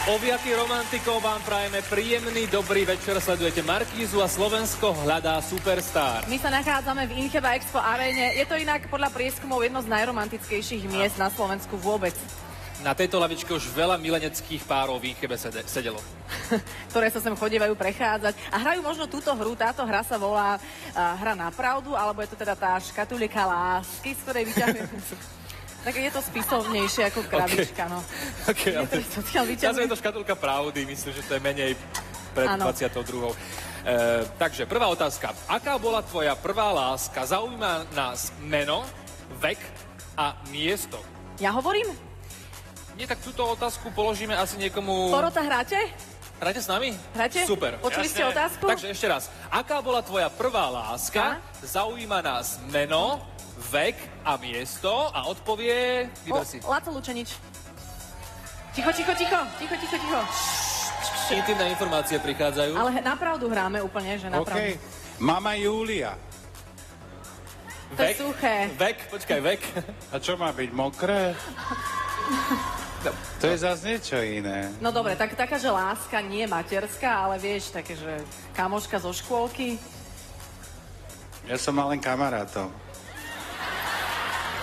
Oviatí romantikov vám prajeme príjemný, dobrý večer. Sledujete Markízu a Slovensko hľadá superstar. My sa nachádzame v Incheba Expo aréne. Je to inak podľa prieskumov jedno z najromantickejších miest na Slovensku vôbec. Na tejto lavičke už veľa mileneckých párov v Inchebe sedelo. Ktoré sa sem chodívajú prechádzať. A hrajú možno túto hru. Táto hra sa volá Hra na pravdu, alebo je to teda tá škatulika lásky, z ktorej vyťahujeme... Tak je to spisovnejšie ako krabička, no. Okay, ale je to škatulka pravdy, myslím, že to je menej pred 22. Takže, prvá otázka. Aká bola tvoja prvá láska? Zaujíma nás meno, vek a miesto. Ja hovorím? Nie, tak túto otázku položíme asi niekomu... Porota, hráte? Hráte s nami? Hráte? Super. Počuli ste otázku? Takže ešte raz. Aká bola tvoja prvá láska? Zaujíma nás meno, vek a miesto a odpovie... Vyber si. Laco Lučenič. Ticho. Intimné informácie prichádzajú. Ale napravdu hráme úplne, že napravdu. OK. Mama Júlia. To je suché. Vek. A čo má byť, mokré? To je zase niečo iné. No dobre, tak taká, že láska nie je materská, ale vieš, také, že kamoška zo škôlky. Ja som mal len kamarátov.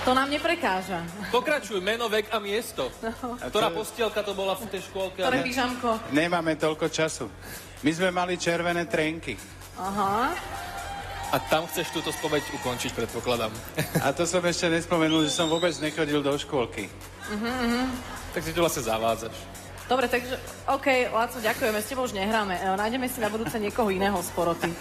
To nám neprekáža. Pokračuj, meno, vek a miesto. No. Ktorá postielka to bola v tej škôlke? Ktoré pyžamko? Nemáme toľko času. My sme mali červené trenky. Aha. A tam chceš túto spoveď ukončiť, predpokladám. A to som ešte nespomenul, že som vôbec nechodil do škôlky. Tak si tu vlastne zavádzaš. Dobre, takže, OK, Láco, ďakujeme, s tebou už nehráme. Nájdeme si na budúce niekoho iného z poroty.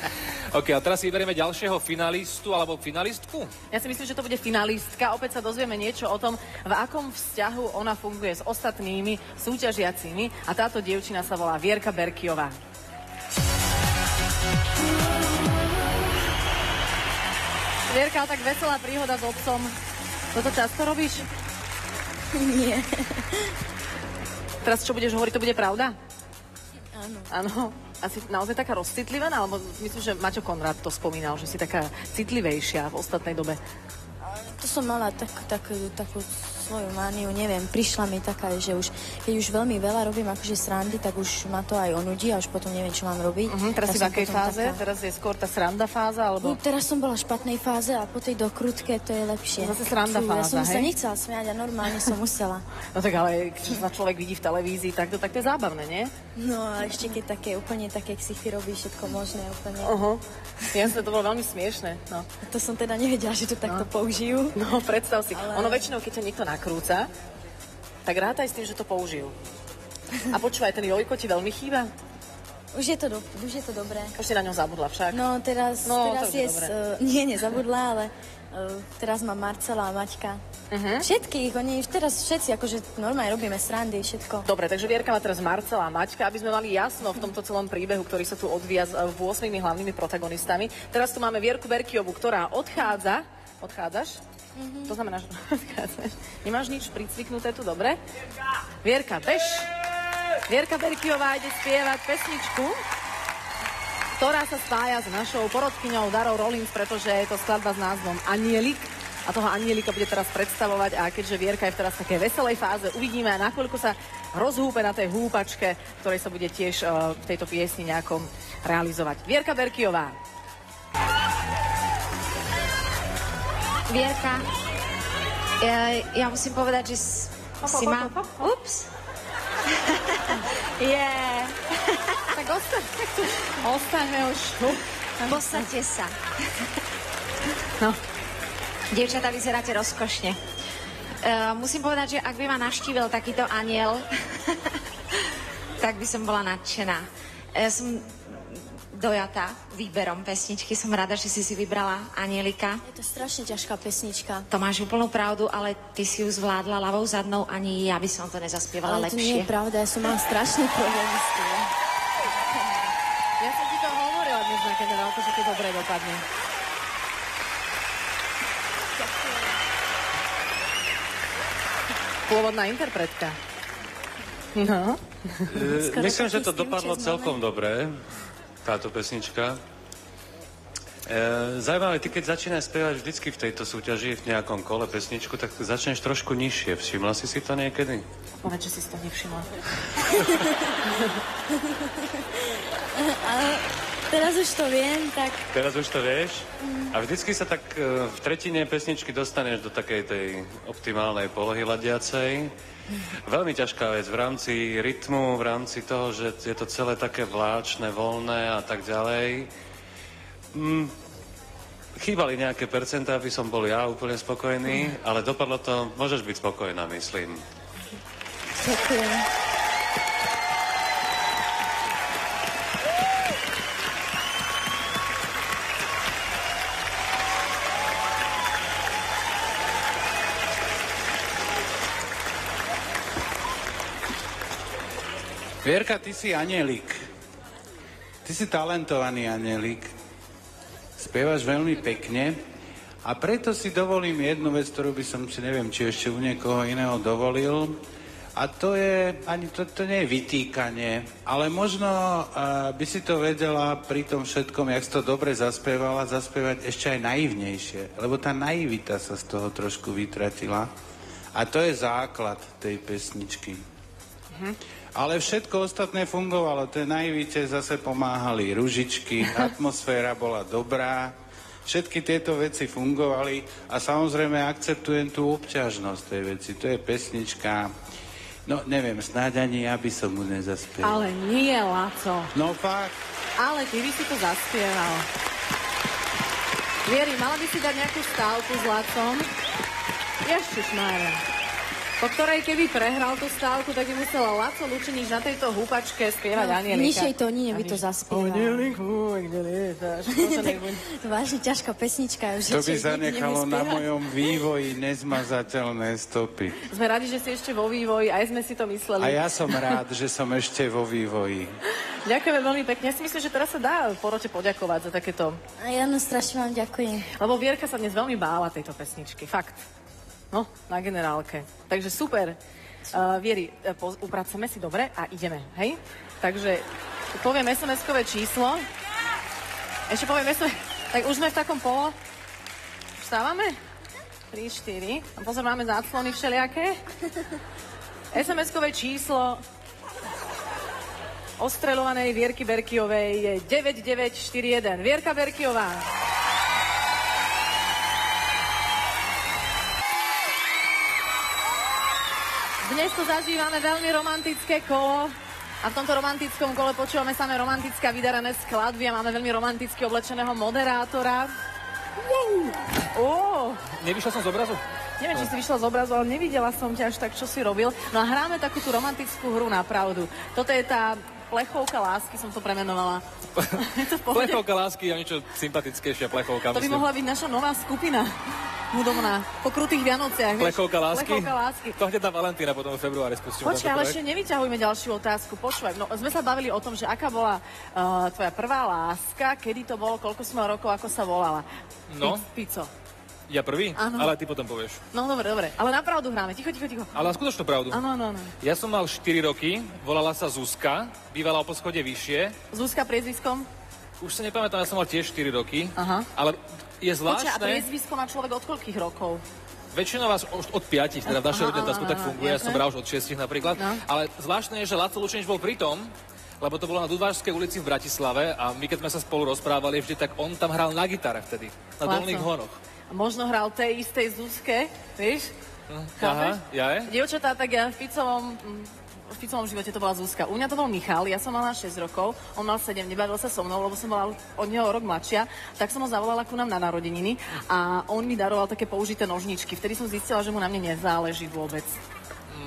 OK, a teraz si vyberieme ďalšieho finalistu alebo finalistku? Ja si myslím, že to bude finalistka. Opäť sa dozvieme niečo o tom, v akom vzťahu ona funguje s ostatnými súťažiacimi. A táto dievčina sa volá Vierka Berkiová. Vierka, tak veselá príhoda s otcom. Toto často robíš? Nie. Teraz čo budeš hovoriť, to bude pravda? Áno. Áno. Asi naozaj taká rozcitlivená? Alebo myslím, že Maťo Konrád to spomínal, že si taká citlivejšia v ostatnej dobe. To som mala takú svoju mániu, neviem, prišla mi taká, že už, keď už veľmi veľa robím akože srandy, tak už ma to aj onudí a už potom neviem, čo mám robiť. Teraz si v akej fáze? Taká... Teraz je skôr tá sranda fáza, alebo... Teraz som bola v špatnej fáze a po tej dokrutke to je lepšie. Zase sranda fáza, ja som sa nechcela smiať a normálne som musela. No tak ale, keď sa človek vidí v televízii, tak to je zábavné, nie? No a ešte keď úplne také ksichty robí všetko možné úplne. Jasne, to bolo veľmi smiešné. No. To som teda nevedela, že to takto použijú. No, predstav si. Ale... Ono väčšinou, keď ťa niekto nakrúca, tak rátaj s tým, že to použijú. A počúvaj, ten Jojko ti veľmi chýba? Už je to dobré. Už si na ňom zabudla však. No, teraz je... nezabudla, ale teraz mám Marcela a Maťka. Všetkých, oni teraz všetci, akože normálne robíme srandy, všetko. Dobre, takže Vierka má teraz Marcela a Maťka, aby sme mali jasno v tomto celom príbehu, ktorý sa tu odvíja s 8 hlavnými protagonistami. Teraz tu máme Vierku Berkiovú, ktorá odchádza. Odchádzaš? To znamená, že odchádzaš. Nemáš nič pricviknuté tu, dobre? Vierka, bež! Vierka Berkiová ide spievať pesničku, ktorá sa spája s našou porodkyňou Darou Rollins, pretože je to skladba s názvom Anielik. A toho Anielika bude teraz predstavovať a keďže Vierka je v teraz takej veselej fáze, uvidíme, nakoľko sa rozhúpe na tej húpačke, ktorej sa bude tiež v tejto piesni nejakom realizovať. Vierka Berkiová. Vierka, ja musím povedať, že si ma... Ups. Tak ostaňme už. Posaďte sa. No. Dievčatá, vyzeráte rozkošne. Musím povedať, že ak by ma navštívil takýto aniel, tak by som bola nadšená. Som dojatá výberom pesničky. Som rada, že si vybrala Anielika. Je to strašne ťažká pesnička. To máš úplnú pravdu, ale ty si ju zvládla ľavou zadnou, ani ja by som to nezaspievala lepšie. Ale to nie je pravda, ja som mala strašný problém s tým. Ja som ti to hovorila dnes na generálku, že to dobre dopadne. Pôvodná interpretka. No. Myslím, že to dopadlo celkom dobre, táto pesnička. Zaujímavé, ty keď začínaš spievať vždycky v tejto súťaži, v nejakom kole pesničku, tak začneš trošku nižšie. Všimla si to niekedy? Povedz, že si to nevšimla. Ale teraz už to viem, tak... Teraz už to vieš? A vždycky sa tak v tretine pesničky dostaneš do takej tej optimálnej polohy ladiacej. Veľmi ťažká vec v rámci rytmu, v rámci toho, že je to celé také vláčne, voľné a tak ďalej. Chýbali nejaké percentá, aby som bol ja úplne spokojný, ale dopadlo to, môžeš byť spokojná, myslím. Ďakujem. Vierka, ty si anielik. Ty si talentovaný anielik. Spievaš veľmi pekne a preto si dovolím jednu vec, ktorú by som si neviem, či ešte u niekoho iného dovolil. A to je, ani to nie je vytýkanie, ale možno by si to vedela pri tom všetkom, jak si to dobre zaspievala, zaspievať ešte aj naivnejšie. Lebo tá naivita sa z toho trošku vytratila. A to je základ tej pesničky. Ale všetko ostatné fungovalo. Tej naivite zase pomáhali ružičky, atmosféra bola dobrá, všetky tieto veci fungovali a samozrejme akceptujem tú obťažnosť tej veci. To je pesnička, no neviem, snáď ani ja by som mu nezaspieval. Ale nie, Laco. No fakt. Ale ty by si to zaspieval. Vieri, mala by si dať nejakú stávku s Lacom? Ježišmária. Po ktorej keby prehral tú stávku, tak by musela Laco Lučinič na tejto húpačke spievať Anielika. Nižšej tónine by to zaspieval. Anieliku, kde lietaš? Vážne ťažká pesnička. To by zanechalo na mojom vývoji nezmazateľné stopy. Sme radi, že si ešte vo vývoji, aj sme si to mysleli. A ja som rád, že som ešte vo vývoji. Ďakujeme veľmi pekne. Ja si myslím, že teraz sa dá porote poďakovať za takéto. A ja strašne vám ďakujem. Lebo Vierka sa dnes veľmi bála tejto pesničky. Fakt. No, na generálke. Takže super. Vieri, upraceme si dobre a ideme, hej? Takže poviem SMS-kové číslo. Ešte poviem SMS... Tak už sme v takom polo... Vstávame? 3, 4. A pozor, máme záclony všelijaké. SMS-kové číslo ostreľovanej Vierky Berkiovej je 9941. Vierka Berkiová. Dnes tu zažívame veľmi romantické kolo a v tomto romantickom kole počúvame samé romantické a vydarané skladby a máme veľmi romanticky oblečeného moderátora. Nevyšla som z obrazu? Neviem, či si vyšla z obrazu, ale nevidela som ťa až tak, čo si robil. No a hráme takú tú romantickú hru na pravdu. Toto je tá plechovka lásky, som to premenovala. Plechovka lásky a niečo sympatickejšia plechovka. To by mohla byť naša nová skupina. Hudobná. Po krutých Vianociach. Plechovka lásky? Plechovka lásky. To hneď na Valentína potom v februári spustíme. Počkaj, ale ešte nevyťahujme ďalšiu otázku. Počúvaj, no sme sa bavili o tom, že aká bola tvoja prvá láska, kedy to bolo, koľko si mal rokov, ako sa volala. No. Pico. Ja prvý? Áno. Ale ty potom povieš. No dobre. Ale na pravdu hráme. Ticho. Ale na skutočnú pravdu. Áno. Ja som mal 4 roky, volala sa Zuzka, bývala o poschodie vyššie. Zuzka priezviskom? Už sa nepamätám, ja som mal tiež 4 roky. Aha. Ale je zvláštne... Počkaj, a priezvisko má človek od koľkých rokov? Väčšinou vás od 5, teda v našej rodine tak funguje, ja som bral už od 6 napríklad. No. Ale zvláštne je, že Laco Lučinič bol pri tom, lebo to bolo na Dudvážskej ulici v Bratislave a my keď sme sa spolu rozprávali vždy, tak on tam hral na gitare vtedy, na Dolných Honoch. A možno hral tej istej Zuzke, vieš? Aha, ja je? Dievčatá, tak ja v Ficovom živote to bola Zuzka. U mňa to bol Michal, ja som mala 6 rokov, on mal 7, nebavil sa so mnou, lebo som bola od neho rok mladšia, tak som ho zavolala ku nám na narodeniny a on mi daroval také použité nožničky. Vtedy som zistila, že mu na mne nezáleží vôbec.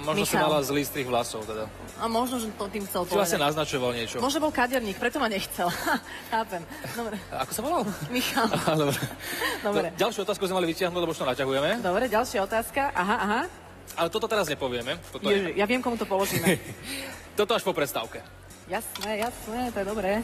Možno Michal. si mala zlý strih vlasov teda. A možno, že to tým chcel Si povedať. vlastne naznačoval niečo. Možno bol kaderník, preto ma nechcel. Chápem. Dobre. Ako sa volal? Michal. Dobre. Ďalšiu otázku sme mali vytiahnuť, lebo už to naťahujeme. Dobre, ďalšia otázka. Aha. Ale toto teraz nepovieme. Toto Ja viem, komu to položíme. Toto až po prestávke. Jasné, to je dobré.